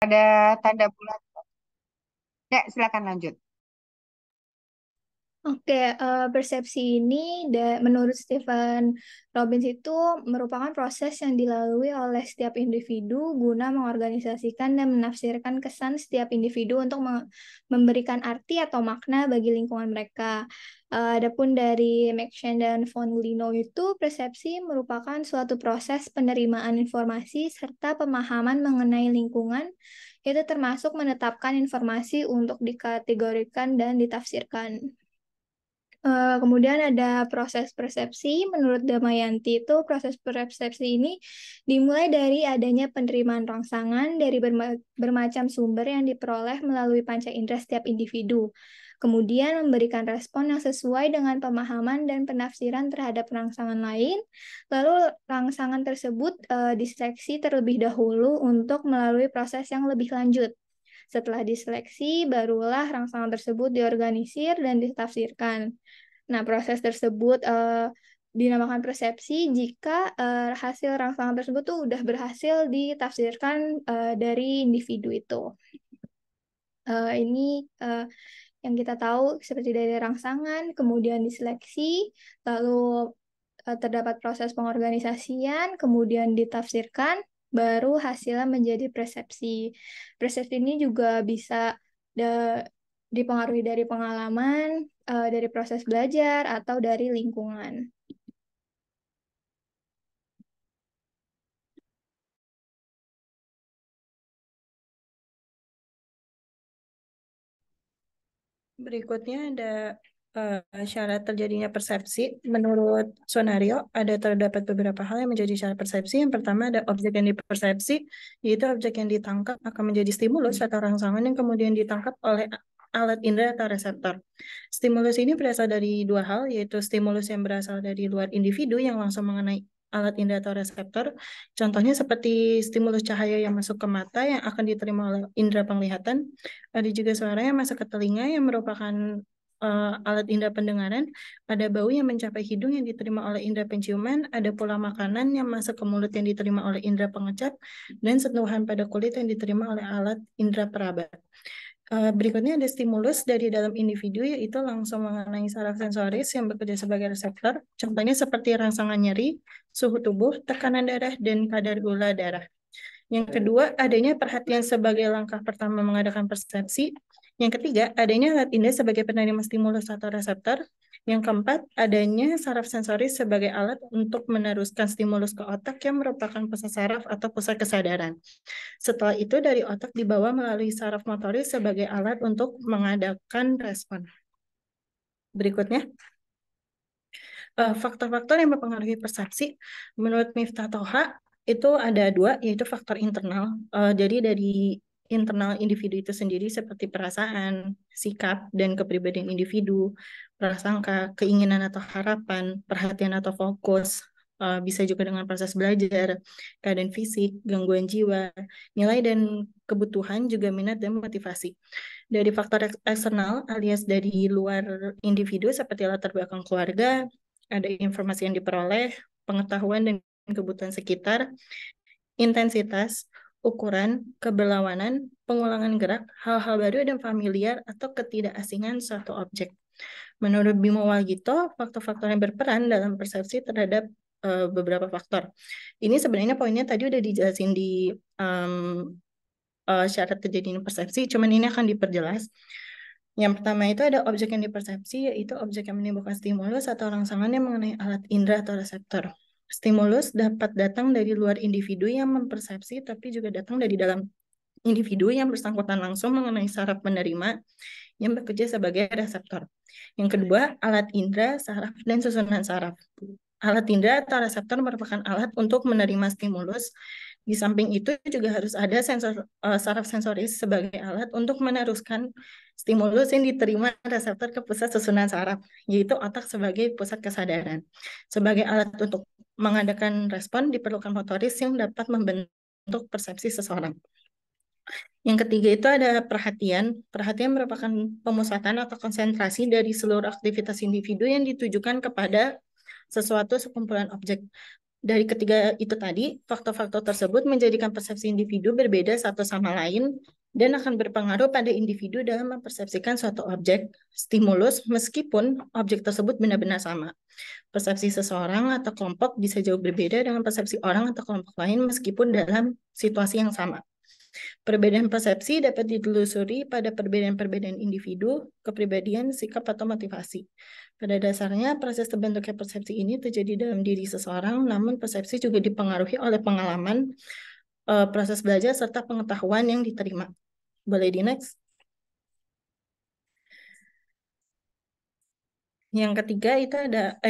Ada tanda bulat. Ya, silakan lanjut. Oke, persepsi ini menurut Stephen Robbins itu merupakan proses yang dilalui oleh setiap individu guna mengorganisasikan dan menafsirkan kesan setiap individu untuk memberikan arti atau makna bagi lingkungan mereka. Adapun dari McShane dan von Lino itu, persepsi merupakan suatu proses penerimaan informasi serta pemahaman mengenai lingkungan, itu termasuk menetapkan informasi untuk dikategorikan dan ditafsirkan. Kemudian ada proses persepsi. Menurut Damayanti itu proses persepsi ini dimulai dari adanya penerimaan rangsangan dari bermacam sumber yang diperoleh melalui panca indera setiap individu. Kemudian memberikan respon yang sesuai dengan pemahaman dan penafsiran terhadap rangsangan lain. Lalu rangsangan tersebut diseleksi terlebih dahulu untuk melalui proses yang lebih lanjut. Setelah diseleksi, barulah rangsangan tersebut diorganisir dan ditafsirkan. Nah, proses tersebut dinamakan persepsi jika hasil rangsangan tersebut tuh udah berhasil ditafsirkan dari individu itu. Ini yang kita tahu seperti dari rangsangan, kemudian diseleksi, lalu terdapat proses pengorganisasian, kemudian ditafsirkan, baru hasilnya menjadi persepsi. Persepsi ini juga bisa dipengaruhi dari pengalaman, dari proses belajar, atau dari lingkungan. Berikutnya ada syarat terjadinya persepsi. Menurut Sonario, ada terdapat beberapa hal yang menjadi syarat persepsi. Yang pertama ada objek yang dipersepsi, yaitu objek yang ditangkap akan menjadi stimulus atau rangsangan yang kemudian ditangkap oleh alat indera atau reseptor. Stimulus ini berasal dari dua hal, yaitu stimulus yang berasal dari luar individu yang langsung mengenai alat indera atau reseptor. Contohnya seperti stimulus cahaya yang masuk ke mata yang akan diterima oleh indera penglihatan. Ada juga suara yang masuk ke telinga yang merupakan alat indera pendengaran. Ada bau yang mencapai hidung yang diterima oleh indera penciuman. Ada pula makanan yang masuk ke mulut yang diterima oleh indera pengecap. Dan sentuhan pada kulit yang diterima oleh alat indera peraba. Berikutnya ada stimulus dari dalam individu, yaitu langsung mengenai saraf sensoris yang bekerja sebagai reseptor. Contohnya seperti rangsangan nyeri, suhu tubuh, tekanan darah, dan kadar gula darah. Yang kedua, adanya perhatian sebagai langkah pertama mengadakan persepsi. Yang ketiga, adanya alat indera sebagai penerima stimulus atau reseptor. Yang keempat, adanya saraf sensoris sebagai alat untuk meneruskan stimulus ke otak yang merupakan pusat saraf atau pusat kesadaran. Setelah itu dari otak dibawa melalui saraf motoris sebagai alat untuk mengadakan respon. Berikutnya, faktor-faktor yang mempengaruhi persepsi menurut Miftah Toha itu ada dua, yaitu faktor internal. Jadi dari internal individu itu sendiri seperti perasaan, sikap, dan kepribadian individu, prasangka, keinginan atau harapan, perhatian atau fokus, bisa juga dengan proses belajar, keadaan fisik, gangguan jiwa, nilai dan kebutuhan, juga minat dan motivasi. Dari faktor eksternal alias dari luar individu seperti latar belakang keluarga, ada informasi yang diperoleh, pengetahuan dan kebutuhan sekitar, intensitas, ukuran, keberlawanan, pengulangan gerak, hal-hal baru dan familiar atau ketidakasingan suatu objek. Menurut Bimo Wagito, faktor-faktor yang berperan dalam persepsi terhadap beberapa faktor. Ini sebenarnya poinnya tadi udah dijelasin di syarat terjadinya persepsi, cuman ini akan diperjelas. Yang pertama itu ada objek yang dipersepsi, yaitu objek yang menimbulkan stimulus atau rangsangan yang mengenai alat indera atau reseptor. Stimulus dapat datang dari luar individu yang mempersepsi, tapi juga datang dari dalam individu yang bersangkutan langsung mengenai saraf penerima yang bekerja sebagai reseptor. Yang kedua, alat indera, saraf, dan susunan saraf. Alat indera atau reseptor merupakan alat untuk menerima stimulus. Di samping itu juga harus ada saraf sensoris sebagai alat untuk meneruskan stimulus yang diterima reseptor ke pusat susunan saraf, yaitu otak sebagai pusat kesadaran. Sebagai alat untuk mengadakan respon, diperlukan motoris yang dapat membentuk persepsi seseorang. Yang ketiga itu ada perhatian. Perhatian merupakan pemusatan atau konsentrasi dari seluruh aktivitas individu yang ditujukan kepada sesuatu sekumpulan objek. Dari ketiga itu tadi, faktor-faktor tersebut menjadikan persepsi individu berbeda satu sama lain dan akan berpengaruh pada individu dalam mempersepsikan suatu objek, stimulus, meskipun objek tersebut benar-benar sama. Persepsi seseorang atau kelompok bisa jauh berbeda dengan persepsi orang atau kelompok lain meskipun dalam situasi yang sama. Perbedaan persepsi dapat ditelusuri pada perbedaan-perbedaan individu, kepribadian, sikap, atau motivasi. Pada dasarnya, proses terbentuknya persepsi ini terjadi dalam diri seseorang, namun persepsi juga dipengaruhi oleh pengalaman, proses belajar, serta pengetahuan yang diterima. Boleh di next? Yang ketiga itu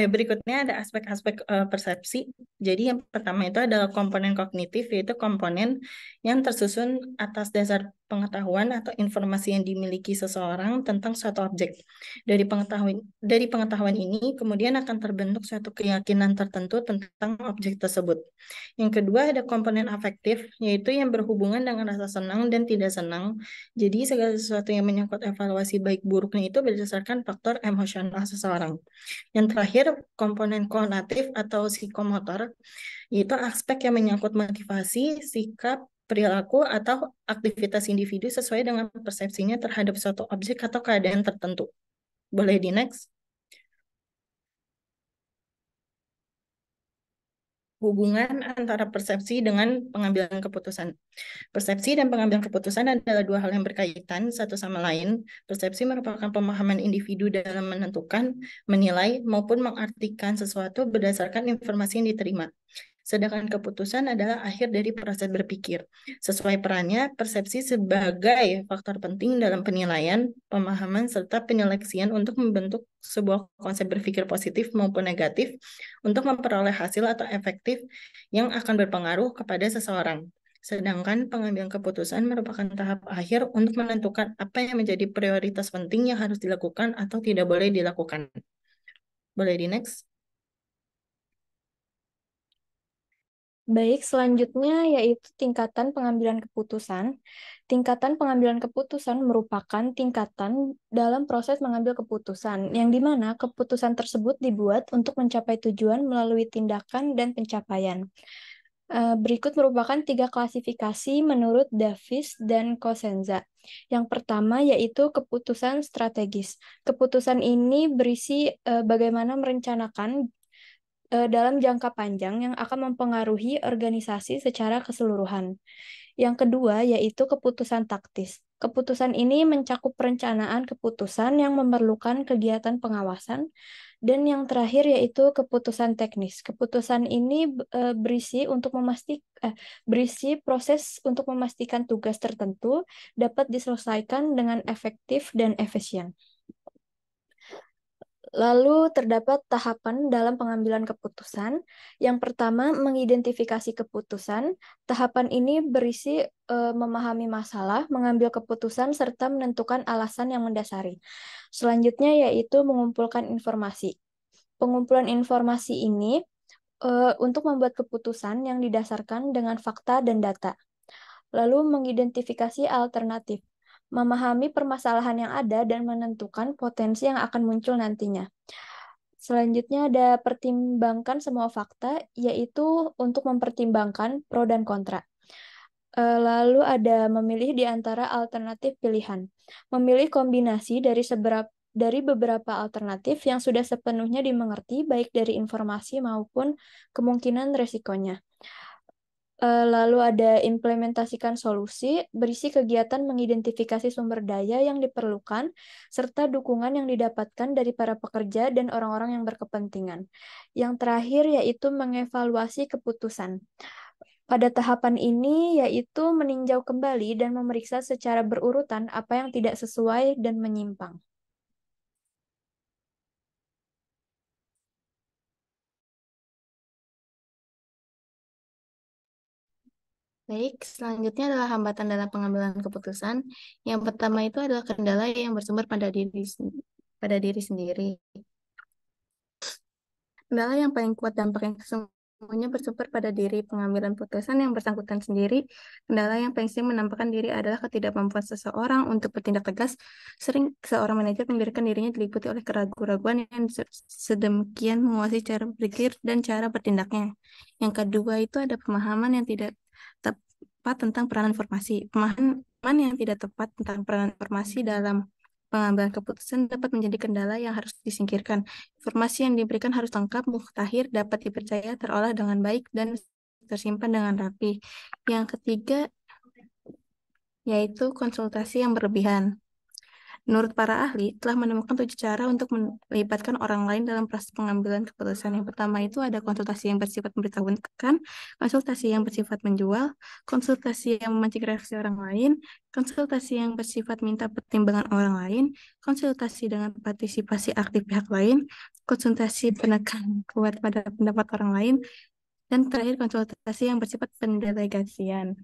berikutnya ada aspek-aspek persepsi. Jadi yang pertama itu adalah komponen kognitif, yaitu komponen yang tersusun atas dasar pengetahuan atau informasi yang dimiliki seseorang tentang suatu objek. Dari pengetahuan ini kemudian akan terbentuk suatu keyakinan tertentu tentang objek tersebut. Yang kedua ada komponen afektif, yaitu yang berhubungan dengan rasa senang dan tidak senang. Jadi segala sesuatu yang menyangkut evaluasi baik buruknya itu berdasarkan faktor emosional seseorang. Yang terakhir, komponen konatif atau psikomotor, yaitu aspek yang menyangkut motivasi, sikap, perilaku, atau aktivitas individu sesuai dengan persepsinya terhadap suatu objek atau keadaan tertentu. Boleh di next? Hubungan antara persepsi dengan pengambilan keputusan. Persepsi dan pengambilan keputusan adalah dua hal yang berkaitan satu sama lain. Persepsi merupakan pemahaman individu dalam menentukan, menilai, maupun mengartikan sesuatu berdasarkan informasi yang diterima. Sedangkan keputusan adalah akhir dari proses berpikir. Sesuai perannya, persepsi sebagai faktor penting dalam penilaian, pemahaman, serta penyeleksian untuk membentuk sebuah konsep berpikir positif maupun negatif untuk memperoleh hasil atau efektif yang akan berpengaruh kepada seseorang. Sedangkan pengambilan keputusan merupakan tahap akhir untuk menentukan apa yang menjadi prioritas penting yang harus dilakukan atau tidak boleh dilakukan. Boleh di next? Baik, selanjutnya yaitu tingkatan pengambilan keputusan. Tingkatan pengambilan keputusan merupakan tingkatan dalam proses mengambil keputusan, yang dimana keputusan tersebut dibuat untuk mencapai tujuan melalui tindakan dan pencapaian. Berikut merupakan 3 klasifikasi menurut Davis dan Cosenza. Yang pertama yaitu keputusan strategis. Keputusan ini berisi bagaimana merencanakan dalam jangka panjang yang akan mempengaruhi organisasi secara keseluruhan. Yang kedua yaitu keputusan taktis. Keputusan ini mencakup perencanaan keputusan yang memerlukan kegiatan pengawasan. Dan yang terakhir yaitu keputusan teknis. Keputusan ini berisi proses untuk memastikan tugas tertentu dapat diselesaikan dengan efektif dan efisien. Lalu terdapat tahapan dalam pengambilan keputusan. Yang pertama, mengidentifikasi keputusan. Tahapan ini berisi memahami masalah, mengambil keputusan, serta menentukan alasan yang mendasari. Selanjutnya yaitu mengumpulkan informasi. Pengumpulan informasi ini untuk membuat keputusan yang didasarkan dengan fakta dan data. Lalu mengidentifikasi alternatif. Memahami permasalahan yang ada dan menentukan potensi yang akan muncul nantinya. Selanjutnya ada pertimbangkan semua fakta, yaitu untuk mempertimbangkan pro dan kontra. Lalu ada memilih di antara alternatif pilihan. Memilih kombinasi dari beberapa alternatif yang sudah sepenuhnya dimengerti baik dari informasi maupun kemungkinan resikonya. Lalu ada implementasikan solusi, berisi kegiatan mengidentifikasi sumber daya yang diperlukan, serta dukungan yang didapatkan dari para pekerja dan orang-orang yang berkepentingan. Yang terakhir yaitu mengevaluasi keputusan. Pada tahapan ini yaitu meninjau kembali dan memeriksa secara berurutan apa yang tidak sesuai dan menyimpang. Baik, selanjutnya adalah hambatan dalam pengambilan keputusan. Yang pertama itu adalah kendala yang bersumber pada diri sendiri. Kendala yang paling kuat dampaknya sesungguhnya bersumber pada diri pengambilan putusan yang bersangkutan sendiri. Kendala yang paling sering menampakkan diri adalah ketidakmampuan seseorang untuk bertindak tegas. Sering seorang manajer membiarkan dirinya diliputi oleh keraguan-raguan yang sedemikian menguasai cara berpikir dan cara bertindaknya. Yang kedua itu ada pemahaman yang tidak tepat tentang peranan informasi. Pemahaman yang tidak tepat tentang peranan informasi dalam pengambilan keputusan dapat menjadi kendala yang harus disingkirkan. Informasi yang diberikan harus lengkap, mutakhir, dapat dipercaya, terolah dengan baik, dan tersimpan dengan rapi. Yang ketiga, yaitu konsultasi yang berlebihan. Menurut para ahli, telah menemukan 7 cara untuk melibatkan orang lain dalam proses pengambilan keputusan. Yang pertama itu ada konsultasi yang bersifat memberitahukan, konsultasi yang bersifat menjual, konsultasi yang memancing reaksi orang lain, konsultasi yang bersifat minta pertimbangan orang lain, konsultasi dengan partisipasi aktif pihak lain, konsultasi penekan kuat pada pendapat orang lain, dan terakhir konsultasi yang bersifat pendelegasian.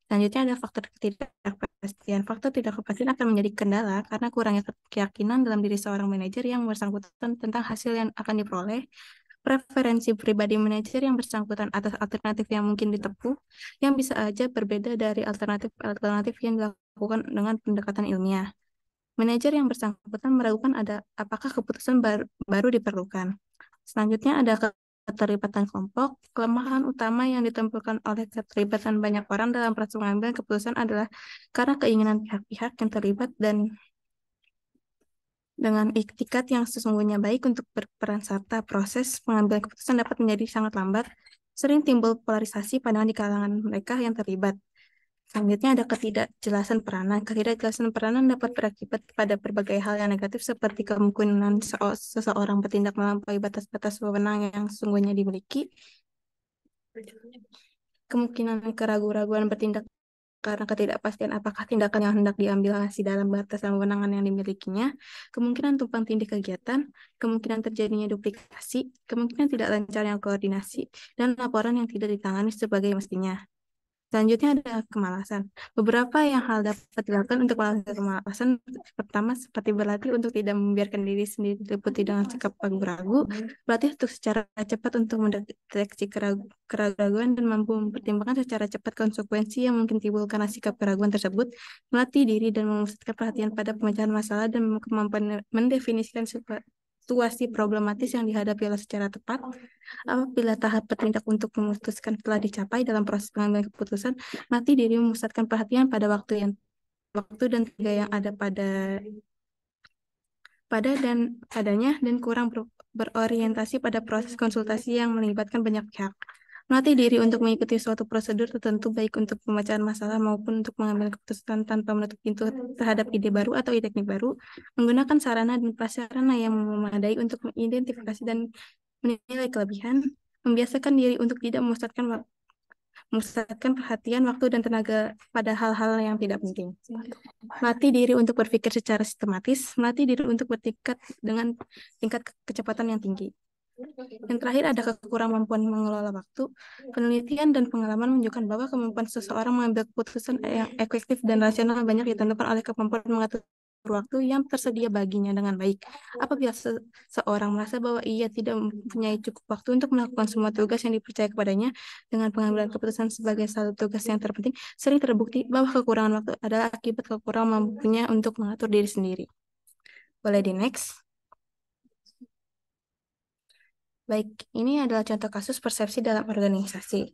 Selanjutnya ada faktor ketidakpastian. Faktor ketidakpastian akan menjadi kendala karena kurangnya keyakinan dalam diri seorang manajer yang bersangkutan tentang hasil yang akan diperoleh, preferensi pribadi manajer yang bersangkutan atas alternatif yang mungkin ditempuh, yang bisa aja berbeda dari alternatif yang dilakukan dengan pendekatan ilmiah. Manajer yang bersangkutan meragukan apakah keputusan baru diperlukan. Selanjutnya ada keterlibatan kelompok. Kelemahan utama yang ditemukan oleh keterlibatan banyak orang dalam proses pengambilan keputusan adalah karena keinginan pihak-pihak yang terlibat dan dengan iktikat yang sesungguhnya baik untuk berperan serta proses pengambilan keputusan dapat menjadi sangat lambat. Sering timbul polarisasi pandangan di kalangan mereka yang terlibat. Selanjutnya ada ketidakjelasan peranan. Ketidakjelasan peranan dapat berakibat pada berbagai hal yang negatif seperti kemungkinan seseorang bertindak melampaui batas-batas wewenang yang sesungguhnya dimiliki, kemungkinan keraguan-raguan bertindak karena ketidakpastian apakah tindakan yang hendak diambil masih dalam batas dan wewenangan yang dimilikinya, kemungkinan tumpang tindih kegiatan, kemungkinan terjadinya duplikasi, kemungkinan tidak lancarnya koordinasi, dan laporan yang tidak ditangani sebagai mestinya. Selanjutnya ada kemalasan. Beberapa hal dapat dilakukan untuk mengatasi kemalasan. Pertama, seperti berlatih untuk tidak membiarkan diri sendiri diliputi dengan sikap ragu-ragu, berlatih untuk secara cepat untuk mendeteksi keraguan dan mampu mempertimbangkan secara cepat konsekuensi yang mungkin timbul karena sikap keraguan tersebut, melatih diri dan memusatkan perhatian pada pemecahan masalah dan kemampuan mendefinisikan situasi problematis yang dihadapi oleh secara tepat. Apabila tahap bertindak untuk memutuskan telah dicapai dalam proses pengambilan keputusan, melatih diri memusatkan perhatian pada waktu dan tiga yang ada padanya dan kurang berorientasi pada proses konsultasi yang melibatkan banyak pihak. Melatih diri untuk mengikuti suatu prosedur tertentu baik untuk pemecahan masalah maupun untuk mengambil keputusan tanpa menutup pintu terhadap ide baru atau teknik baru, menggunakan sarana dan prasarana yang memadai untuk mengidentifikasi dan menilai kelebihan, membiasakan diri untuk tidak memusatkan perhatian, waktu, dan tenaga pada hal-hal yang tidak penting. Melatih diri untuk berpikir secara sistematis, melatih diri untuk bertingkat dengan tingkat kecepatan yang tinggi. Yang terakhir ada kemampuan mengelola waktu. Penelitian dan pengalaman menunjukkan bahwa kemampuan seseorang mengambil keputusan yang efektif dan rasional banyak ditentukan oleh kemampuan mengatur waktu yang tersedia baginya dengan baik. Apabila seseorang merasa bahwa ia tidak mempunyai cukup waktu untuk melakukan semua tugas yang dipercaya kepadanya dengan pengambilan keputusan sebagai satu tugas yang terpenting, sering terbukti bahwa kekurangan waktu adalah akibat kekurangan mampunya untuk mengatur diri sendiri. Boleh di next. Baik, ini adalah contoh kasus persepsi dalam organisasi.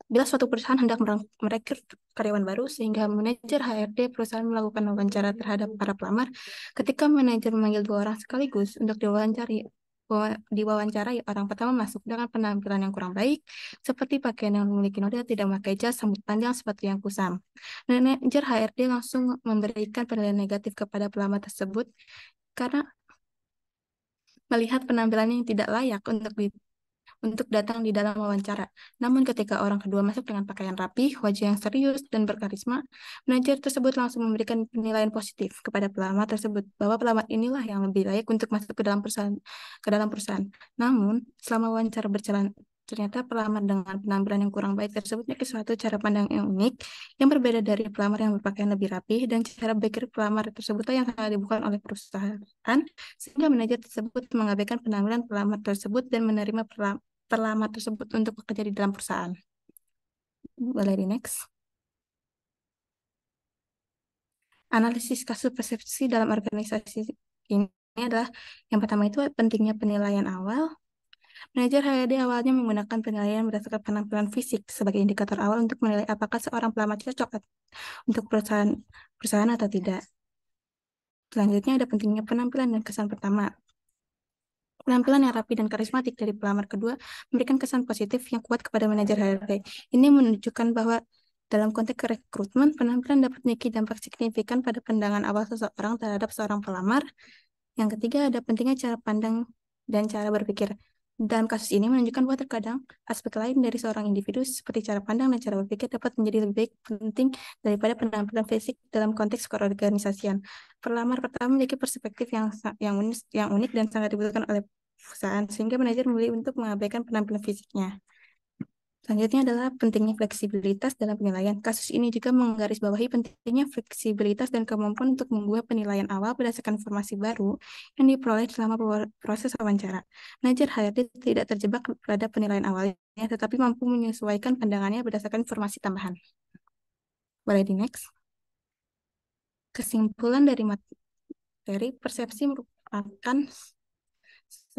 Bila suatu perusahaan hendak merekrut karyawan baru, sehingga manajer HRD perusahaan melakukan wawancara terhadap para pelamar, ketika manajer memanggil 2 orang sekaligus untuk diwawancarai, orang pertama masuk dengan penampilan yang kurang baik, seperti pakaian yang memiliki noda, tidak memakai jas, rambut panjang, sepatu yang kusam. Manajer HRD langsung memberikan penilaian negatif kepada pelamar tersebut karena melihat penampilannya yang tidak layak untuk datang di dalam wawancara. Namun ketika orang kedua masuk dengan pakaian rapi, wajah yang serius, dan berkarisma, manajer tersebut langsung memberikan penilaian positif kepada pelamar tersebut, bahwa pelamar inilah yang lebih layak untuk masuk ke dalam perusahaan. Namun, selama wawancara berjalan, ternyata pelamar dengan penampilan yang kurang baik tersebut memiliki suatu cara pandang yang unik, yang berbeda dari pelamar yang berpakaian lebih rapi, dan cara berpikir pelamar tersebut yang sangat dibutuhkan oleh perusahaan, sehingga manajer tersebut mengabaikan penampilan pelamar tersebut dan menerima pelamar tersebut untuk bekerja di dalam perusahaan. Boleh di next. Analisis kasus persepsi dalam organisasi ini adalah yang pertama itu pentingnya penilaian awal. Manajer HRD awalnya menggunakan penilaian berdasarkan penampilan fisik sebagai indikator awal untuk menilai apakah seorang pelamar cocok untuk perusahaan atau tidak. Selanjutnya ada pentingnya penampilan dan kesan pertama. Penampilan yang rapi dan karismatik dari pelamar kedua memberikan kesan positif yang kuat kepada manajer HRD. Ini menunjukkan bahwa dalam konteks rekrutmen, penampilan dapat memiliki dampak signifikan pada pandangan awal seseorang terhadap seorang pelamar. Yang ketiga, ada pentingnya cara pandang dan cara berpikir. Dalam kasus ini menunjukkan bahwa terkadang aspek lain dari seorang individu seperti cara pandang dan cara berpikir dapat menjadi lebih baik penting daripada penampilan fisik dalam konteks keorganisasian. Pelamar pertama memiliki perspektif yang unik dan sangat dibutuhkan oleh perusahaan sehingga manajer memilih untuk mengabaikan penampilan fisiknya. Selanjutnya adalah pentingnya fleksibilitas dalam penilaian. Kasus ini juga menggarisbawahi pentingnya fleksibilitas dan kemampuan untuk membuat penilaian awal berdasarkan informasi baru yang diperoleh selama proses wawancara. Manajer HRD tidak terjebak pada penilaian awalnya, tetapi mampu menyesuaikan pandangannya berdasarkan informasi tambahan. Boleh di next. Kesimpulan dari materi persepsi merupakan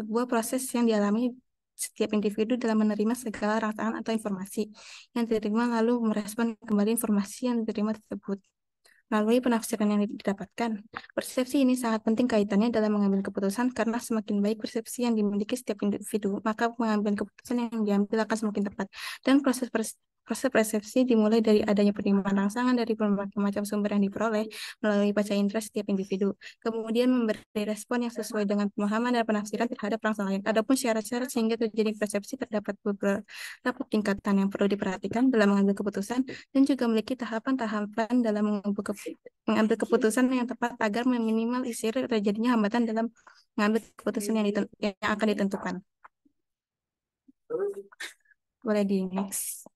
sebuah proses yang dialami setiap individu dalam menerima segala rangsangan atau informasi yang diterima lalu merespon kembali informasi yang diterima tersebut. Melalui penafsiran yang didapatkan, persepsi ini sangat penting kaitannya dalam mengambil keputusan karena semakin baik persepsi yang dimiliki setiap individu, maka pengambilan keputusan yang diambil akan semakin tepat. Dan proses persepsi dimulai dari adanya penerimaan rangsangan dari berbagai macam sumber yang diperoleh melalui panca indera setiap individu. Kemudian memberi respon yang sesuai dengan pemahaman dan penafsiran terhadap rangsangan lain. Adapun syarat-syarat sehingga terjadi persepsi terdapat beberapa tingkatan yang perlu diperhatikan dalam mengambil keputusan dan juga memiliki tahapan-tahapan dalam mengambil keputusan yang tepat agar meminimalisir terjadinya hambatan dalam mengambil keputusan yang akan ditentukan. Boleh di next.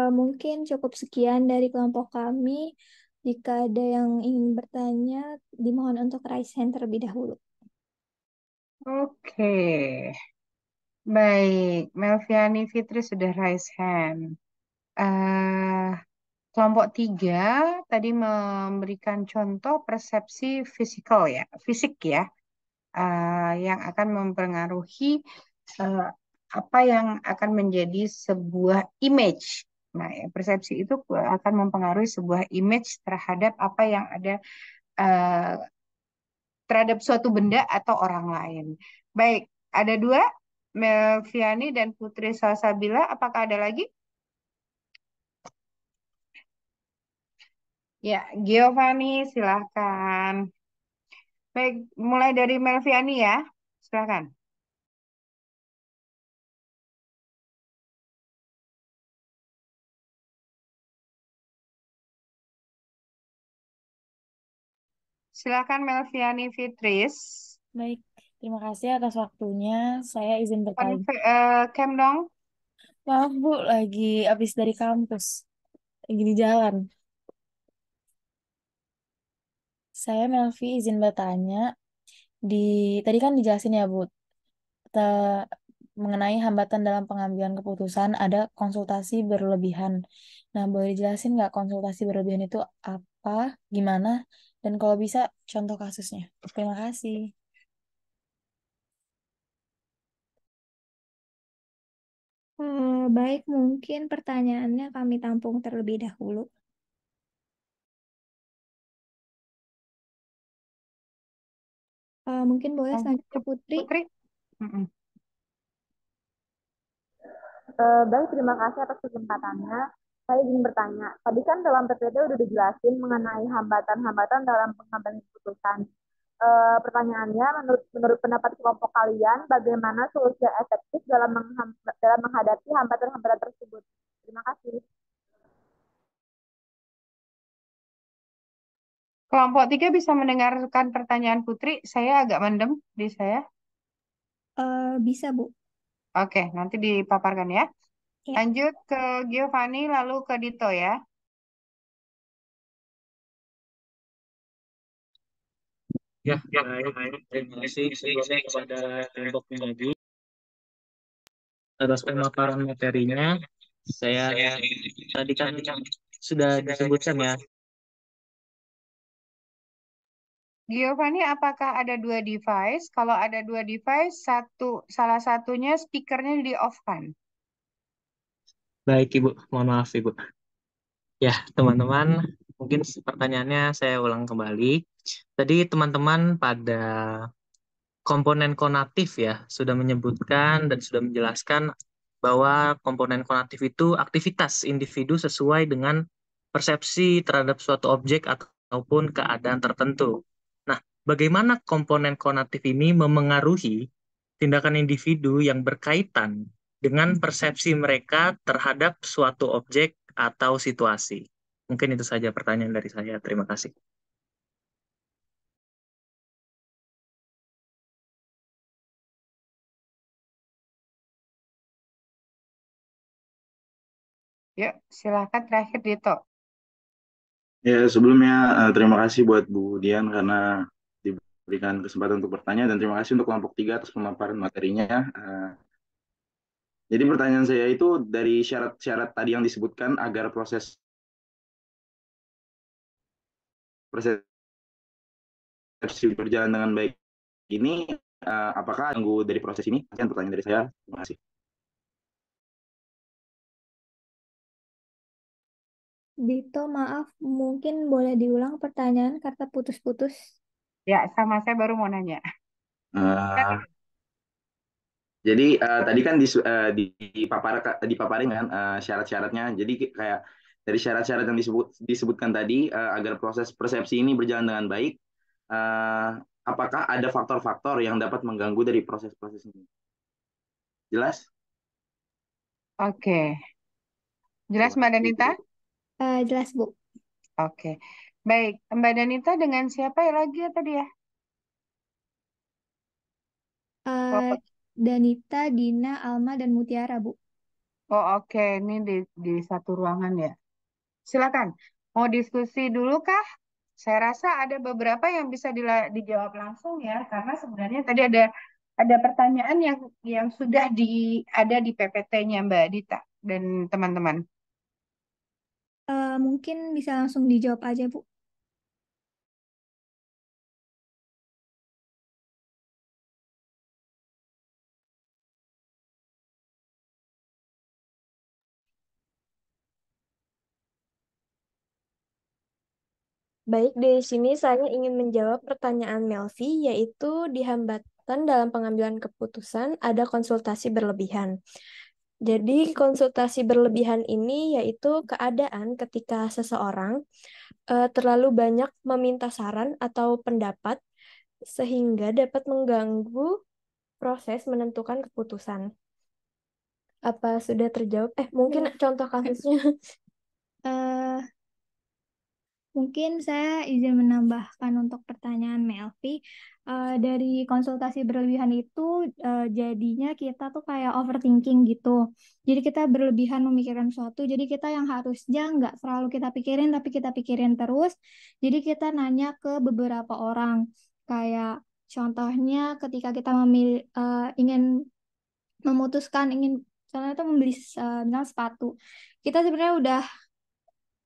Mungkin cukup sekian dari kelompok kami. Jika ada yang ingin bertanya, dimohon untuk raise hand terlebih dahulu. Oke, baik. Melviani Fitri sudah raise hand. eh Kelompok 3 tadi memberikan contoh persepsi fisikal ya, fisik ya, yang akan mempengaruhi eh, apa yang akan menjadi sebuah image. Nah, ya, persepsi itu akan mempengaruhi sebuah image terhadap apa yang ada eh, terhadap suatu benda atau orang lain. Baik, ada dua, Melviani dan Putri Salsabila. Apakah ada lagi? Ya, Giovanni, silahkan. Baik, mulai dari Melviani ya. Silakan. Silakan Melviani Fitris. Baik, terima kasih atas waktunya. Saya izin bertanya. Cam dong. Maaf Bu, lagi habis dari kampus. Lagi di jalan. Saya Melvi izin bertanya. Di Tadi kan dijelasin ya Bu, te- mengenai hambatan dalam pengambilan keputusan ada konsultasi berlebihan. Nah, boleh dijelasin nggak konsultasi berlebihan itu apa, gimana, dan kalau bisa contoh kasusnya. Terima kasih. Baik, mungkin pertanyaannya kami tampung terlebih dahulu. Mungkin boleh Lanjut selanjutnya ke Putri. Putri. Mm-mm. Baik, terima kasih atas kesempatannya. Saya ingin bertanya, tadi kan dalam PPT udah dijelasin mengenai hambatan-hambatan dalam pengambilan keputusan. Pertanyaannya, menurut pendapat kelompok kalian, bagaimana solusi yang efektif dalam menghadapi hambatan-hambatan tersebut? Terima kasih. Kelompok 3 bisa mendengarkan pertanyaan Putri. Saya agak mendem di saya. Bisa, Bu. Oke, nanti dipaparkan ya. Ya. Lanjut ke Giovanni, lalu ke Dito ya. Ya, baik. Terima kasih sebelumnya kepada kelompok pengaji atas pemaparan materinya. Saya tadi kan sudah disebutkan ya. Giovanni, apakah ada dua device? Kalau ada dua device, salah satunya speakernya di off kan? Baik, Ibu. Mohon maaf, Ibu. Ya, teman-teman, mungkin pertanyaannya saya ulang kembali. Tadi teman-teman pada komponen konatif ya sudah menyebutkan dan sudah menjelaskan bahwa komponen konatif itu aktivitas individu sesuai dengan persepsi terhadap suatu objek ataupun keadaan tertentu. Nah, bagaimana komponen konatif ini memengaruhi tindakan individu yang berkaitan dengan persepsi mereka terhadap suatu objek atau situasi? Mungkin itu saja pertanyaan dari saya. Terima kasih. Yuk, silakan terakhir Dito. Ya, sebelumnya terima kasih buat Bu Dian karena diberikan kesempatan untuk bertanya dan terima kasih untuk kelompok 3 atas pemaparan materinya. Jadi pertanyaan saya itu dari syarat-syarat tadi yang disebutkan agar proses persepsi berjalan dengan baik ini, apakah tunggu dari proses ini? Sekian pertanyaan dari saya. Terima kasih. Dito, maaf, mungkin boleh diulang pertanyaan karena putus-putus. Ya, sama saya baru mau nanya. Uh, Jadi tadi kan dipaparin kan syarat-syaratnya. Jadi kayak dari syarat-syarat yang disebutkan tadi agar proses persepsi ini berjalan dengan baik, eh, apakah ada faktor-faktor yang dapat mengganggu dari proses-proses ini? Jelas? Oke. Jelas Terima Mbak kasih. Danita? Jelas, Bu. Oke. Baik, Mbak Danita dengan siapa ya lagi ya tadi ya? Eh, Danita, Dina, Alma, dan Mutiara, Bu. Oh oke, ini di satu ruangan ya. Silakan. Mau diskusi dulu kah? Saya rasa ada beberapa yang bisa dijawab langsung ya, karena sebenarnya tadi ada pertanyaan yang sudah ada di PPT-nya Mbak Dita dan teman-teman. Mungkin bisa langsung dijawab aja, Bu. Baik, di sini saya ingin menjawab pertanyaan Melvi, yaitu di hambatan dalam pengambilan keputusan ada konsultasi berlebihan. Jadi, konsultasi berlebihan ini yaitu keadaan ketika seseorang terlalu banyak meminta saran atau pendapat sehingga dapat mengganggu proses menentukan keputusan. Apa sudah terjawab? Mungkin contoh kasusnya. Eh, Mungkin saya izin menambahkan untuk pertanyaan Melvi. Dari konsultasi berlebihan itu jadinya kita tuh kayak overthinking gitu. Jadi kita berlebihan memikirkan sesuatu. Jadi kita yang harusnya nggak selalu kita pikirin, tapi kita pikirin terus. Jadi kita nanya ke beberapa orang. Kayak contohnya ketika kita ingin memutuskan ingin misalnya itu membeli misalnya sepatu. Kita sebenarnya udah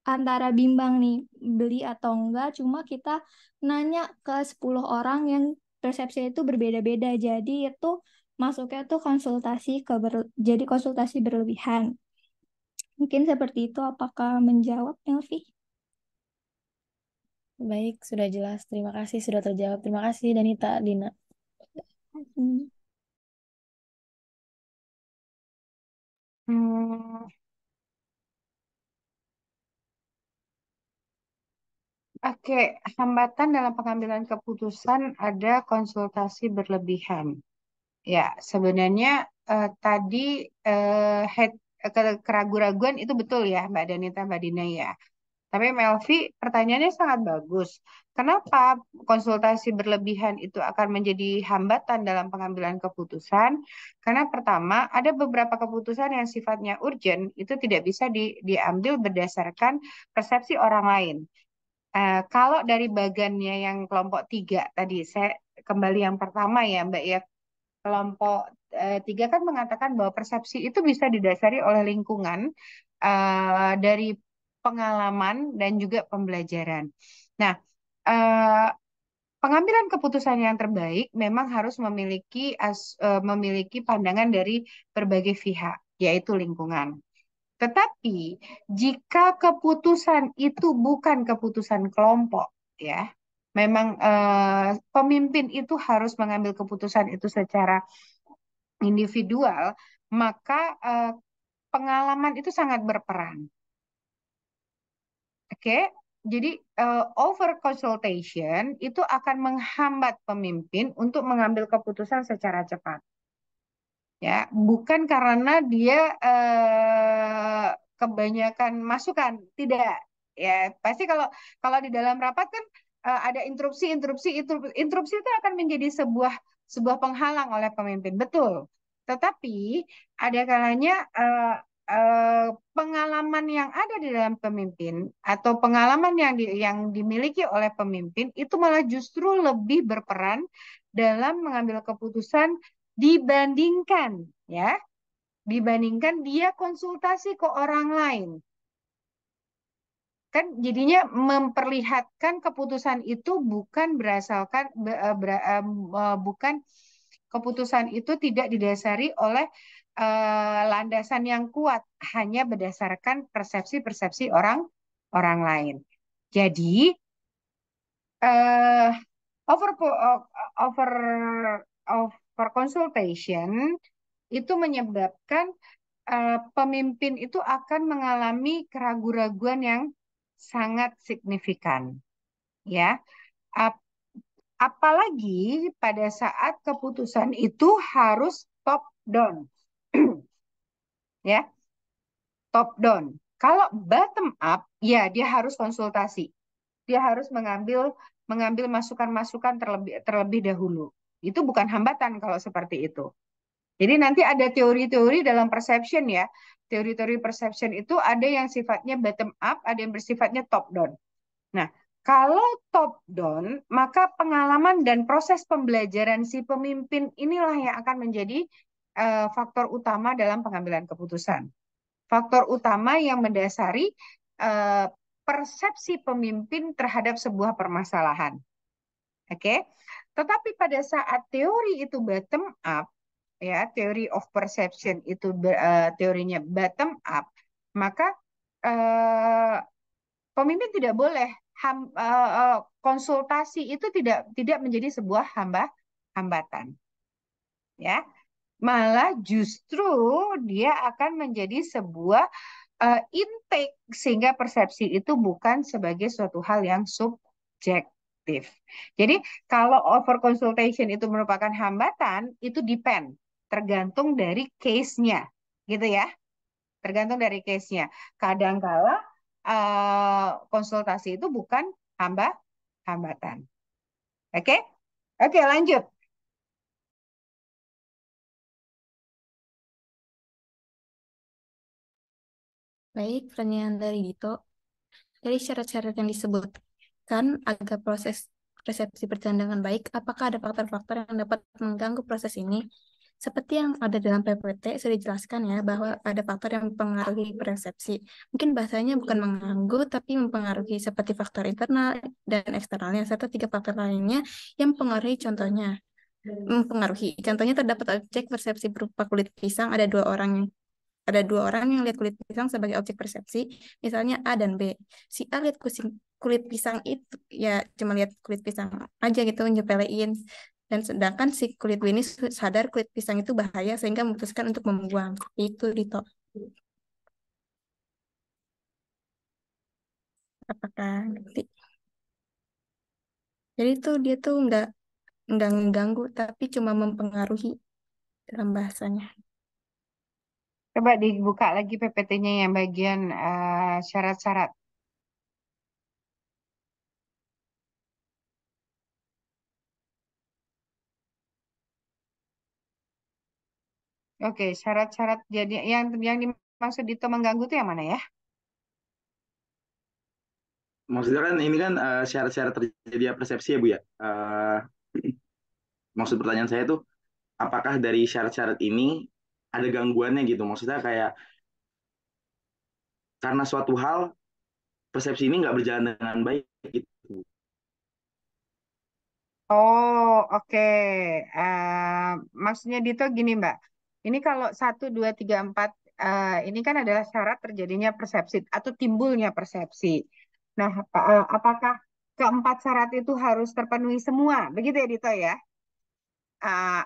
antara bimbang nih beli atau enggak, cuma kita nanya ke 10 orang yang persepsi itu berbeda-beda. Jadi itu masuknya tuh jadi konsultasi berlebihan. Mungkin seperti itu. Apakah menjawab, Elvi? Baik, sudah jelas. Terima kasih sudah terjawab. Terima kasih Danita, Dina. Hmm, Oke, hambatan dalam pengambilan keputusan ada konsultasi berlebihan. Ya, sebenarnya tadi keraguan-raguan itu betul ya, Mbak Danita, Mbak Dina ya. Tapi Melvi, pertanyaannya sangat bagus. Kenapa konsultasi berlebihan itu akan menjadi hambatan dalam pengambilan keputusan? Karena pertama, ada beberapa keputusan yang sifatnya urgent, itu tidak bisa diambil berdasarkan persepsi orang lain. Kalau dari bagannya yang kelompok 3 tadi, saya kembali yang pertama ya Mbak ya, kelompok 3 kan mengatakan bahwa persepsi itu bisa didasari oleh lingkungan, dari pengalaman dan juga pembelajaran. Nah, eh, pengambilan keputusan yang terbaik memang harus memiliki pandangan dari berbagai pihak, yaitu lingkungan. Tetapi jika keputusan itu bukan keputusan kelompok, ya, memang pemimpin itu harus mengambil keputusan itu secara individual, maka pengalaman itu sangat berperan. Oke, jadi over consultation itu akan menghambat pemimpin untuk mengambil keputusan secara cepat. Ya, bukan karena dia kebanyakan masukan, tidak. Ya, pasti kalau kalau di dalam rapat kan ada interupsi itu akan menjadi sebuah penghalang oleh pemimpin, betul. Tetapi ada kalanya eh, pengalaman yang ada di dalam pemimpin atau pengalaman yang dimiliki oleh pemimpin itu malah justru lebih berperan dalam mengambil keputusan dibandingkan ya dibandingkan dia konsultasi ke orang lain, kan jadinya memperlihatkan keputusan itu bukan berasalkan bukan keputusan itu tidak didasari oleh landasan yang kuat, hanya berdasarkan persepsi-persepsi orang lain. Jadi eh, over over over consultation itu menyebabkan pemimpin itu akan mengalami keraguan-raguan yang sangat signifikan, ya. Ap- Apalagi pada saat keputusan itu harus top down, ya, top down. Kalau bottom up, ya dia harus konsultasi, dia harus mengambil masukan-masukan terlebih dahulu. Itu bukan hambatan kalau seperti itu. Jadi nanti ada teori-teori dalam perception ya. Teori-teori perception itu ada yang sifatnya bottom up, ada yang bersifatnya top down. Nah, kalau top down, maka pengalaman dan proses pembelajaran si pemimpin inilah yang akan menjadi faktor utama dalam pengambilan keputusan. Faktor utama yang mendasari eh, persepsi pemimpin terhadap sebuah permasalahan. Oke, tetapi pada saat teori itu bottom up, ya, teori of perception itu teorinya bottom up, maka eh, pemimpin tidak boleh konsultasi itu tidak menjadi sebuah hambatan, ya, malah justru dia akan menjadi sebuah intake, sehingga persepsi itu bukan sebagai suatu hal yang subjektif. Jadi kalau over consultation itu merupakan hambatan, itu tergantung dari case-nya, gitu ya. Tergantung dari case-nya. Kadangkala konsultasi itu bukan hambatan. Oke? Oke, lanjut. Baik, pertanyaan dari Dito. Dari syarat-syarat yang disebutkan agar proses resepsi berjalan dengan baik, apakah ada faktor-faktor yang dapat mengganggu proses ini? Seperti yang ada dalam PPT, sudah dijelaskan ya, bahwa ada faktor yang mempengaruhi persepsi. Mungkin bahasanya bukan mengganggu, tapi mempengaruhi seperti faktor internal dan eksternalnya, serta 3 faktor lainnya yang mempengaruhi Contohnya terdapat objek persepsi berupa kulit pisang, ada dua orang yang lihat kulit pisang sebagai objek persepsi, misalnya A dan B. Si A lihat kulit pisang itu, ya cuma lihat kulit pisang aja gitu, nyepelein. Dan sedangkan si kulit B ini sadar kulit pisang itu bahaya, sehingga memutuskan untuk membuang. Itu, Dito. Apakah ngerti? Jadi tuh dia tuh nggak mengganggu, tapi cuma mempengaruhi dalam bahasanya. Coba dibuka lagi PPT-nya yang bagian syarat-syarat. Oke, syarat-syarat jadi yang dimaksud itu mengganggu itu yang mana ya? maksudnya kan ini kan syarat-syarat terjadi persepsi ya Bu ya. Maksud pertanyaan saya tuh, apakah dari syarat-syarat ini ada gangguannya gitu? Maksudnya kayak karena suatu hal persepsi ini nggak berjalan dengan baik gitu. Oh, oke. Maksudnya Dito gini, Mbak. Ini kalau 1, 2, 3, 4, ini kan adalah syarat terjadinya persepsi atau timbulnya persepsi. Nah, apakah keempat syarat itu harus terpenuhi semua? Begitu ya, Dito ya?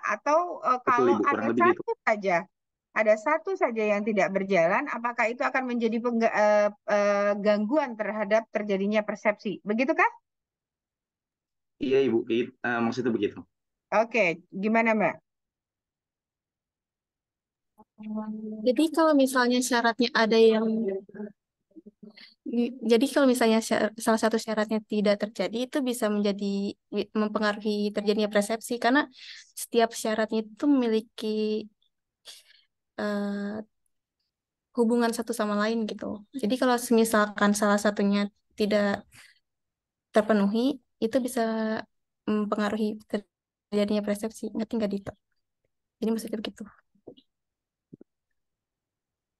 Atau Betul kalau Ibu, kurang ada lebih gitu. satu saja yang tidak berjalan, apakah itu akan menjadi gangguan terhadap terjadinya persepsi? Begitukah? Iya Ibu, maksudnya begitu. Oke, gimana Mbak? Jadi kalau misalnya syaratnya ada yang jadi kalau misalnya salah satu syaratnya tidak terjadi itu bisa menjadi mempengaruhi terjadinya persepsi karena setiap syaratnya itu memiliki eh, hubungan satu sama lain gitu. Jadi kalau misalkan salah satunya tidak terpenuhi itu bisa mempengaruhi terjadinya persepsi. Ngerti nggak Dito? Jadi maksudnya begitu.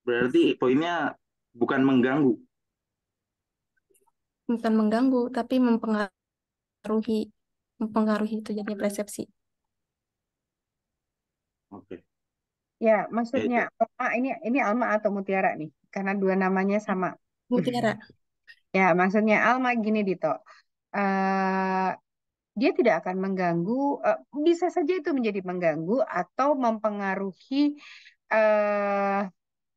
Berarti poinnya bukan mengganggu. Bukan mengganggu tapi mempengaruhi terjadinya persepsi. Oke. Ya, Ya maksudnya itu. Alma ini Alma atau Mutiara nih, karena dua namanya sama. Mutiara. Ya, maksudnya Alma gini Dito. Eh, Dia tidak akan mengganggu, bisa saja itu menjadi mengganggu atau eh,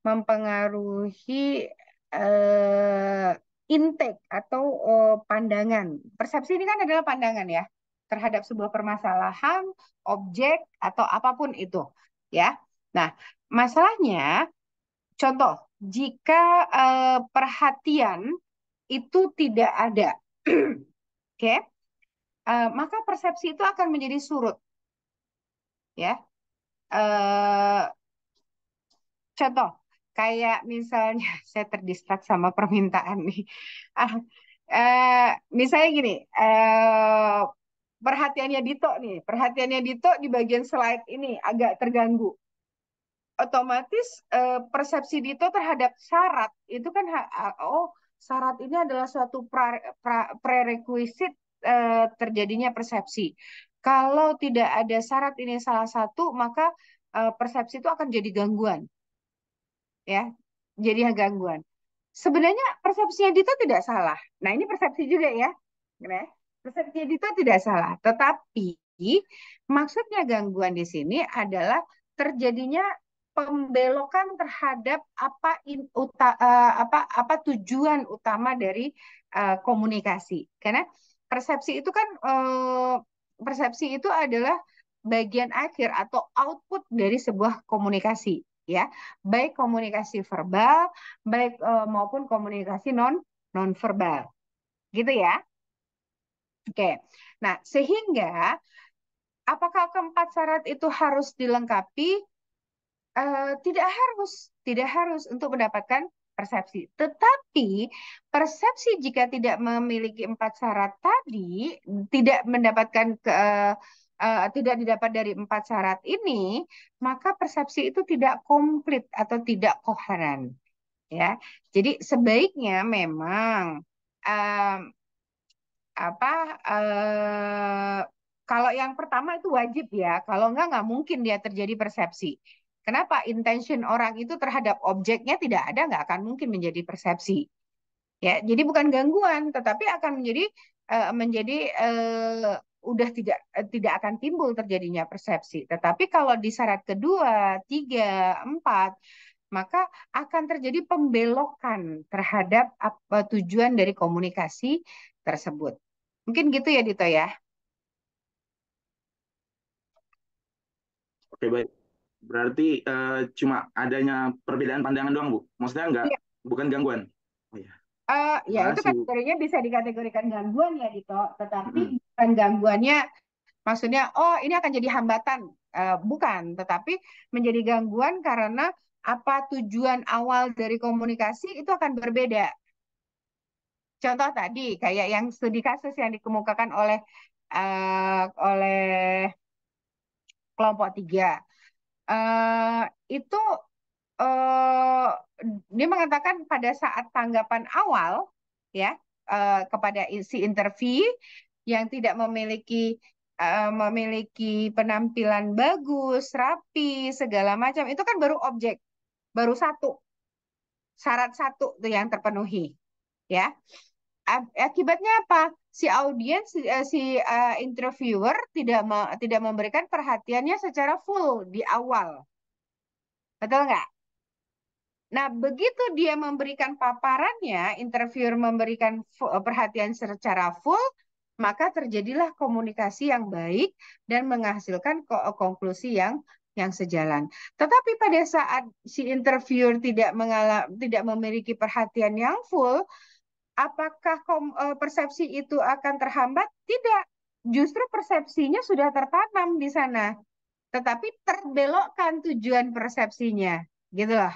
mempengaruhi eh, intake atau pandangan. Persepsi ini kan adalah pandangan ya terhadap sebuah permasalahan, objek atau apapun itu, ya. Nah, masalahnya, contoh, jika perhatian itu tidak ada, oke, maka persepsi itu akan menjadi surut, ya. Eh, Contoh, kayak misalnya saya terdistrak sama permintaan nih. Ah, misalnya gini, perhatiannya Dito di bagian slide ini agak terganggu. Otomatis persepsi Dito terhadap syarat itu kan, oh syarat ini adalah suatu prerequisite terjadinya persepsi. Kalau tidak ada syarat ini salah satu, maka persepsi itu akan jadi gangguan, ya, jadi gangguan. Sebenarnya persepsinya Dito tidak salah. Nah, ini persepsi juga ya. Nah, persepsinya Dito tidak salah. Tetapi maksudnya gangguan di sini adalah terjadinya pembelokan terhadap apa tujuan utama dari komunikasi. Karena persepsi itu adalah bagian akhir atau output dari sebuah komunikasi, ya, baik komunikasi verbal, baik maupun komunikasi non verbal, gitu ya. Oke. Nah, sehingga apakah keempat syarat itu harus dilengkapi? Tidak harus untuk mendapatkan persepsi. Tetapi persepsi jika tidak memiliki empat syarat tadi, tidak mendapatkan tidak didapat dari empat syarat ini, maka persepsi itu tidak komplit atau tidak koheren, ya. Jadi sebaiknya memang em, apa kalau yang pertama itu wajib ya, kalau nggak mungkin dia terjadi persepsi. Kenapa? Intention orang itu terhadap objeknya tidak ada, nggak akan mungkin menjadi persepsi. Ya, jadi bukan gangguan, tetapi akan menjadi udah tidak akan timbul terjadinya persepsi. Tetapi kalau di syarat kedua, 3, 4, maka akan terjadi pembelokan terhadap apa tujuan dari komunikasi tersebut. Mungkin gitu ya Dito ya. Oke, baik. Berarti cuma adanya perbedaan pandangan doang, Bu. Maksudnya Iya. bukan gangguan. Oh iya. Ya Terima itu kasih, Bu. kategorinya bisa dikategorikan gangguan ya Dito, tetapi Mm-mm. bukan gangguannya maksudnya oh ini akan jadi hambatan. Bukan, tetapi menjadi gangguan karena apa tujuan awal dari komunikasi itu akan berbeda. Contoh tadi kayak yang studi kasus yang dikemukakan oleh kelompok 3. Itu eh, dia mengatakan pada saat tanggapan awal ya kepada si interview yang tidak memiliki penampilan bagus, rapi, segala macam, itu kan baru objek, baru syarat satu tuh yang terpenuhi ya. Akibatnya apa? Si audiens, si interviewer tidak memberikan perhatiannya secara full di awal. Betul nggak? Nah, begitu dia memberikan paparannya, interviewer memberikan perhatian secara full, maka terjadilah komunikasi yang baik dan menghasilkan konklusi yang sejalan. Tetapi pada saat si interviewer tidak memiliki perhatian yang full, apakah persepsi itu akan terhambat? Tidak. Justru persepsinya sudah tertanam di sana, tetapi terbelokkan tujuan persepsinya, gitu loh.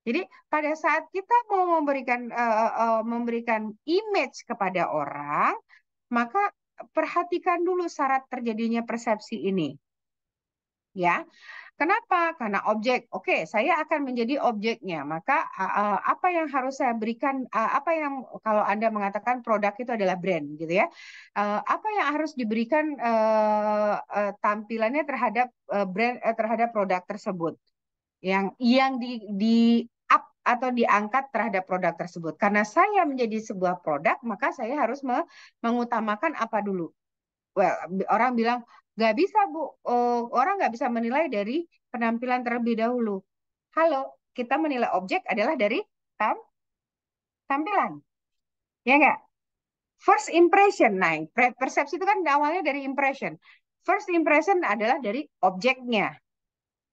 Jadi pada saat kita mau memberikan image kepada orang, maka perhatikan dulu syarat terjadinya persepsi ini. Ya. Kenapa? Karena objek. Oke, saya akan menjadi objeknya. Maka apa yang harus saya berikan? Apa yang kalau Anda mengatakan produk itu adalah brand, gitu ya? Apa yang harus diberikan tampilannya terhadap brand terhadap produk tersebut? Yang di up atau diangkat terhadap produk tersebut. Karena saya menjadi sebuah produk, maka saya harus mengutamakan apa dulu? Well, orang bilang nggak bisa Bu, orang nggak bisa menilai dari penampilan terlebih dahulu. Halo, kita menilai objek adalah dari tampilan, ya nggak? First impression, nah persepsi itu kan awalnya dari impression. First impression adalah dari objeknya.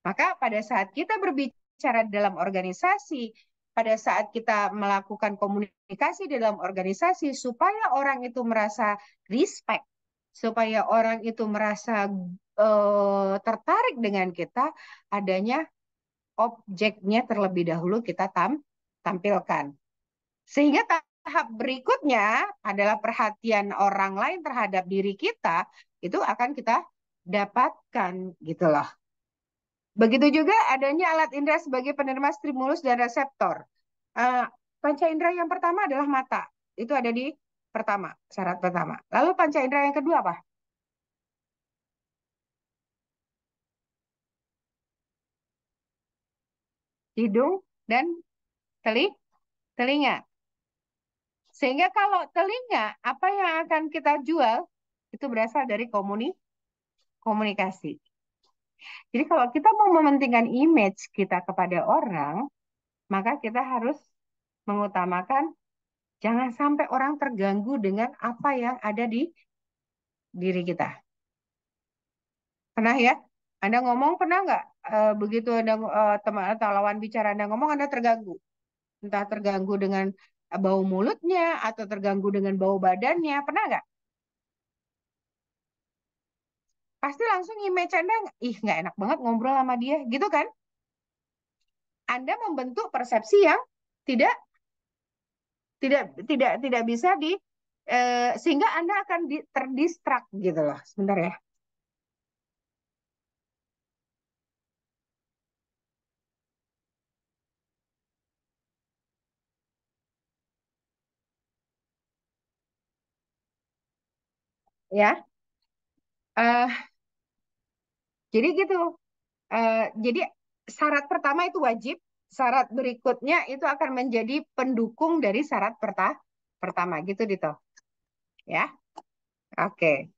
Maka pada saat kita berbicara dalam organisasi, pada saat kita melakukan komunikasi dalam organisasi, supaya orang itu merasa respect, supaya orang itu merasa tertarik dengan kita, adanya objeknya terlebih dahulu kita tampilkan. Sehingga tahap berikutnya adalah perhatian orang lain terhadap diri kita, itu akan kita dapatkan gitu loh. Begitu juga adanya alat indera sebagai penerima stimulus dan reseptor. Panca indera yang pertama adalah mata. Itu ada di pertama, syarat pertama. Lalu panca indera yang kedua apa? Hidung dan telinga. Sehingga kalau telinga, apa yang akan kita jual, itu berasal dari komunikasi. Jadi kalau kita mau mementingkan image kita kepada orang, maka kita harus mengutamakan jangan sampai orang terganggu dengan apa yang ada di diri kita. Pernah ya? Anda ngomong pernah nggak? Begitu Anda teman atau lawan bicara Anda ngomong, Anda terganggu. Entah terganggu dengan bau mulutnya atau terganggu dengan bau badannya. Pernah nggak? Pasti langsung image Anda, ih nggak enak banget ngobrol sama dia, gitu kan? Anda membentuk persepsi yang tidak bisa sehingga Anda akan terdistrak gitu loh. Sebentar ya. Ya. Jadi gitu. Jadi syarat pertama itu wajib, syarat berikutnya itu akan menjadi pendukung dari syarat pertama gitu Dito. Ya. Oke.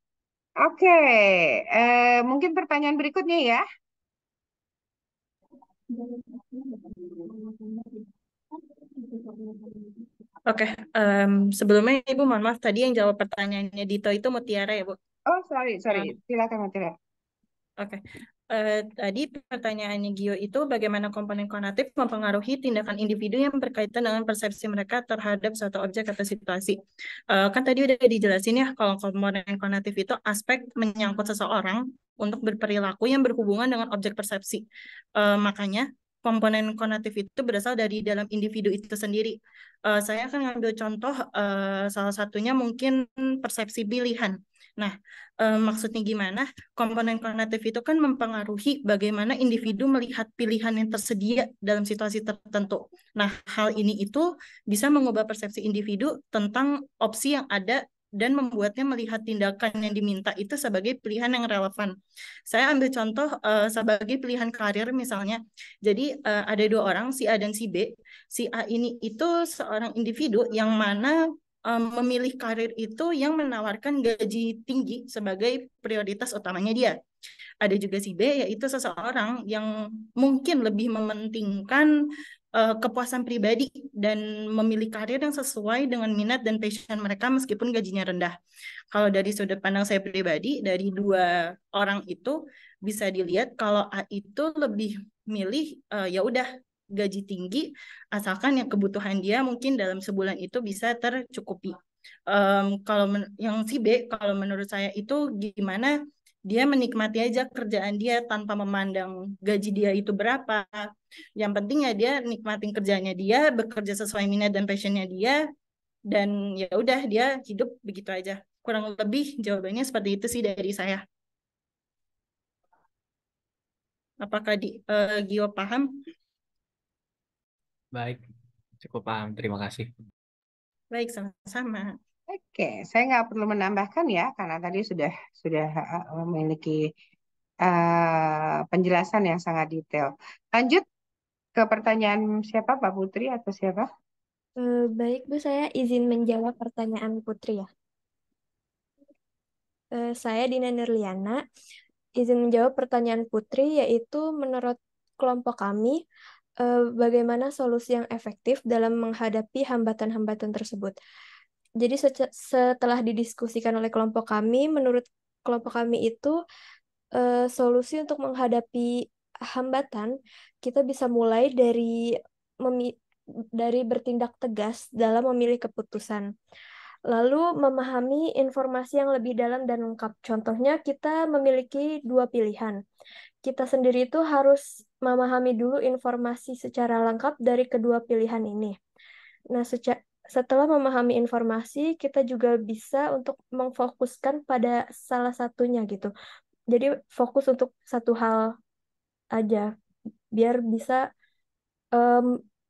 Oke. Mungkin pertanyaan berikutnya ya. Oke, sebelumnya Ibu mohon maaf tadi yang jawab pertanyaannya Dito itu Mutiara ya Bu. Oh sorry. Silakan Mutiara. Oke. Tadi pertanyaannya Gio itu bagaimana komponen konatif mempengaruhi tindakan individu yang berkaitan dengan persepsi mereka terhadap suatu objek atau situasi. Kan tadi udah dijelasin ya kalau komponen konatif itu aspek menyangkut seseorang untuk berperilaku yang berhubungan dengan objek persepsi. Makanya komponen konatif itu berasal dari dalam individu itu sendiri. Saya akan ngambil contoh, salah satunya mungkin persepsi pilihan. Nah, maksudnya gimana? Komponen konatif itu kan mempengaruhi bagaimana individu melihat pilihan yang tersedia dalam situasi tertentu. Nah, hal ini itu bisa mengubah persepsi individu tentang opsi yang ada dan membuatnya melihat tindakan yang diminta itu sebagai pilihan yang relevan. Saya ambil contoh sebagai pilihan karir misalnya. Jadi ada dua orang, si A dan si B. Si A ini itu seorang individu yang mana memilih karir itu yang menawarkan gaji tinggi sebagai prioritas utamanya dia. Ada juga si B, yaitu seseorang yang mungkin lebih mementingkan kepuasan pribadi dan memilih karir yang sesuai dengan minat dan passion mereka meskipun gajinya rendah. Kalau dari sudut pandang saya pribadi, dari dua orang itu bisa dilihat kalau A itu lebih milih ya udah gaji tinggi asalkan yang kebutuhan dia mungkin dalam sebulan itu bisa tercukupi. Kalau yang si B, kalau menurut saya itu gimana dia menikmati aja kerjaan dia tanpa memandang gaji dia itu berapa. Yang penting ya dia nikmatin kerjanya dia, bekerja sesuai minat dan passionnya dia, dan ya udah dia hidup begitu aja. Kurang lebih jawabannya seperti itu sih dari saya. Apakah Gio paham? Baik, cukup paham. Terima kasih. Baik, sama-sama. Oke, saya nggak perlu menambahkan ya, karena tadi sudah memiliki penjelasan yang sangat detail. Lanjut ke pertanyaan siapa, Pak Putri atau siapa? Baik, Bu, saya izin menjawab pertanyaan Putri ya. Saya Dina Nurliana, izin menjawab pertanyaan Putri, yaitu menurut kelompok kami, bagaimana solusi yang efektif dalam menghadapi hambatan-hambatan tersebut. Jadi setelah didiskusikan oleh kelompok kami, menurut kelompok kami itu solusi untuk menghadapi hambatan, kita bisa mulai dari bertindak tegas dalam memilih keputusan. Lalu memahami informasi yang lebih dalam dan lengkap. Contohnya kita memiliki dua pilihan. Kita sendiri itu harus memahami dulu informasi secara lengkap dari kedua pilihan ini. Nah, setelah memahami informasi, kita juga bisa untuk memfokuskan pada salah satunya gitu. Jadi fokus untuk satu hal aja, biar bisa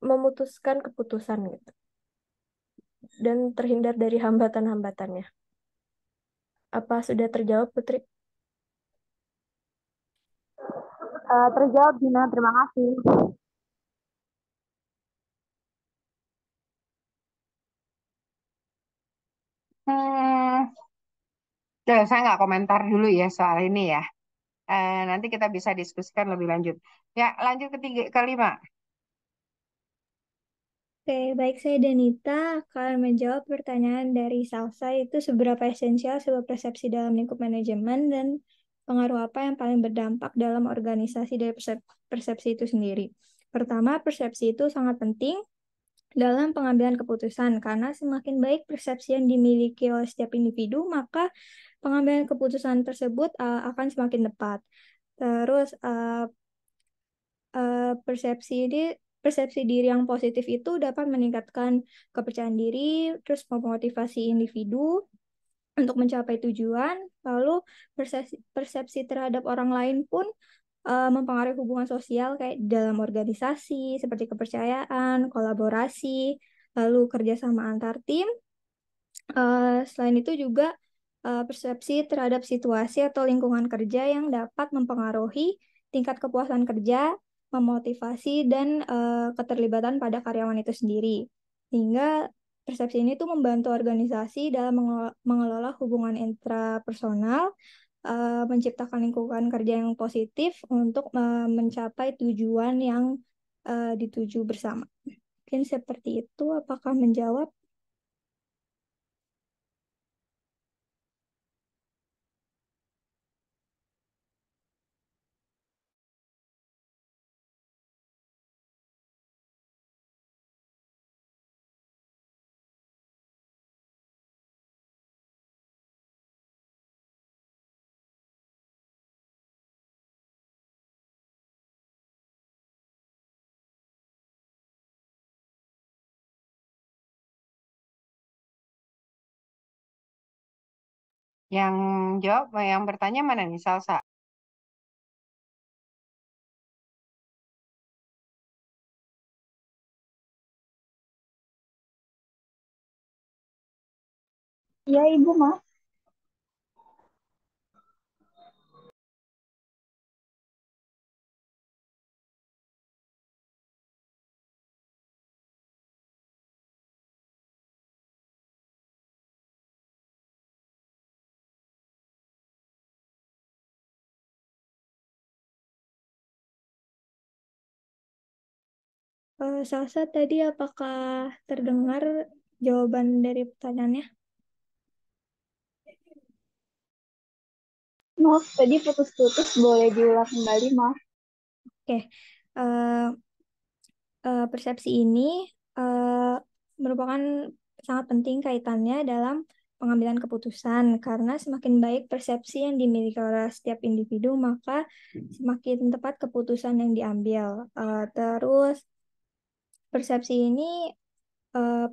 memutuskan keputusan gitu. Dan terhindar dari hambatan-hambatannya. Apa sudah terjawab, Putri? Terjawab, Dina. Terima kasih. Saya nggak komentar dulu ya soal ini ya. Nanti kita bisa diskusikan lebih lanjut. Ya, lanjut kelima. Oke, baik, saya Danita akan menjawab pertanyaan dari Salsa, itu seberapa esensial sebuah persepsi dalam lingkup manajemen dan pengaruh apa yang paling berdampak dalam organisasi dari persepsi itu sendiri. Pertama, persepsi itu sangat penting dalam pengambilan keputusan karena semakin baik persepsi yang dimiliki oleh setiap individu, maka pengambilan keputusan tersebut akan semakin tepat. Terus persepsi diri yang positif itu dapat meningkatkan kepercayaan diri, terus memotivasi individu untuk mencapai tujuan, lalu persepsi terhadap orang lain pun mempengaruhi hubungan sosial kayak dalam organisasi, seperti kepercayaan, kolaborasi, lalu kerjasama antar tim. Selain itu juga persepsi terhadap situasi atau lingkungan kerja yang dapat mempengaruhi tingkat kepuasan kerja, memotivasi, dan keterlibatan pada karyawan itu sendiri. Sehingga persepsi ini tuh membantu organisasi dalam mengelola hubungan intrapersonal, menciptakan lingkungan kerja yang positif untuk mencapai tujuan yang dituju bersama. Mungkin seperti itu. Apakah menjawab? Yang jawab, yang bertanya mana nih, Salsa? Iya, Ibu, Mas. Salsa tadi apakah terdengar jawaban dari pertanyaannya? Maaf, tadi putus-putus, boleh diulang kembali, Mas. Oke, eh, persepsi ini eh, merupakan sangat penting kaitannya dalam pengambilan keputusan karena semakin baik persepsi yang dimiliki oleh setiap individu, maka semakin tepat keputusan yang diambil. Terus persepsi ini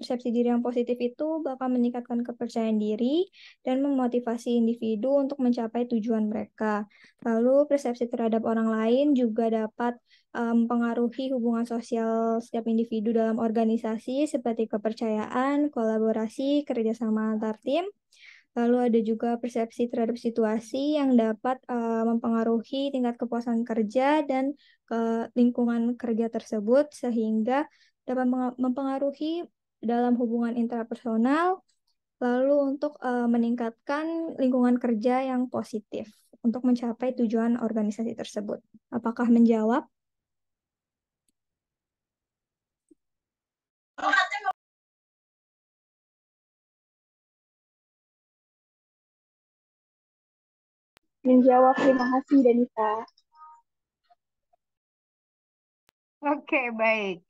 persepsi diri yang positif itu bakal meningkatkan kepercayaan diri dan memotivasi individu untuk mencapai tujuan mereka. Lalu persepsi terhadap orang lain juga dapat mempengaruhi hubungan sosial setiap individu dalam organisasi seperti kepercayaan, kolaborasi, kerjasama antar tim. Lalu ada juga persepsi terhadap situasi yang dapat mempengaruhi tingkat kepuasan kerja dan lingkungan kerja tersebut sehingga dapat mempengaruhi dalam hubungan intrapersonal, lalu untuk meningkatkan lingkungan kerja yang positif untuk mencapai tujuan organisasi tersebut. Apakah menjawab? Menjawab, terima kasih, Danita. Oke, baik.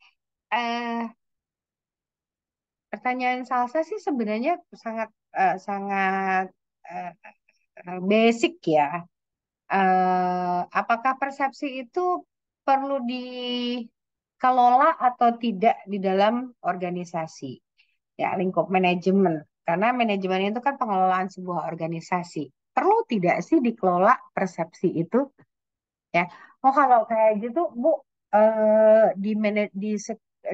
Pertanyaan Salsa sih sebenarnya sangat sangat basic ya. Apakah persepsi itu perlu dikelola atau tidak di dalam organisasi? Ya, lingkup manajemen. Karena manajemen itu kan pengelolaan sebuah organisasi. Perlu tidak sih dikelola persepsi itu? Ya, oh kalau kayak gitu, Bu,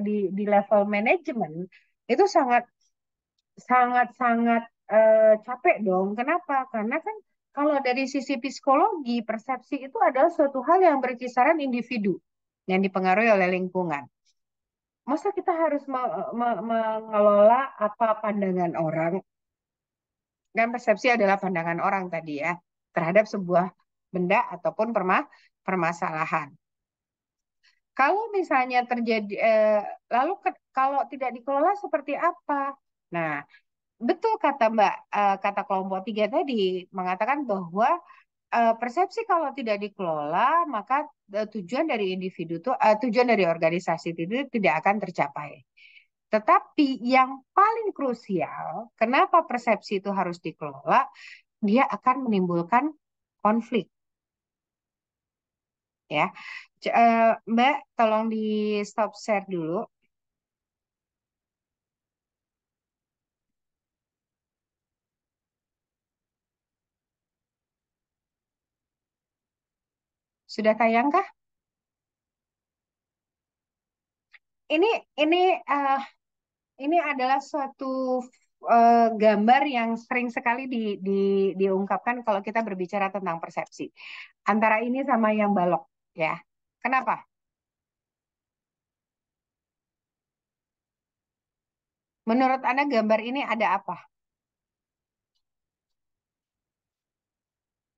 di di level manajemen itu sangat sangat sangat capek dong. Kenapa? Karena kan kalau dari sisi psikologi, persepsi itu adalah suatu hal yang berkisaran individu yang dipengaruhi oleh lingkungan. Masa kita harus mengelola apa pandangan orang, dan persepsi adalah pandangan orang tadi ya, terhadap sebuah benda ataupun permasalahan. Kalau misalnya terjadi, lalu kalau tidak dikelola seperti apa? Nah, betul kata Mbak, kata kelompok 3 tadi mengatakan bahwa persepsi kalau tidak dikelola, maka tujuan dari individu itu, tujuan dari organisasi itu tidak akan tercapai. Tetapi yang paling krusial, kenapa persepsi itu harus dikelola? Dia akan menimbulkan konflik, ya. Mbak, tolong di stop share dulu. Sudah tayang kah? Ini ini eh, ini adalah suatu gambar yang sering sekali diungkapkan kalau kita berbicara tentang persepsi. Antara ini sama yang balok, ya. Kenapa? Menurut Anda gambar ini ada apa?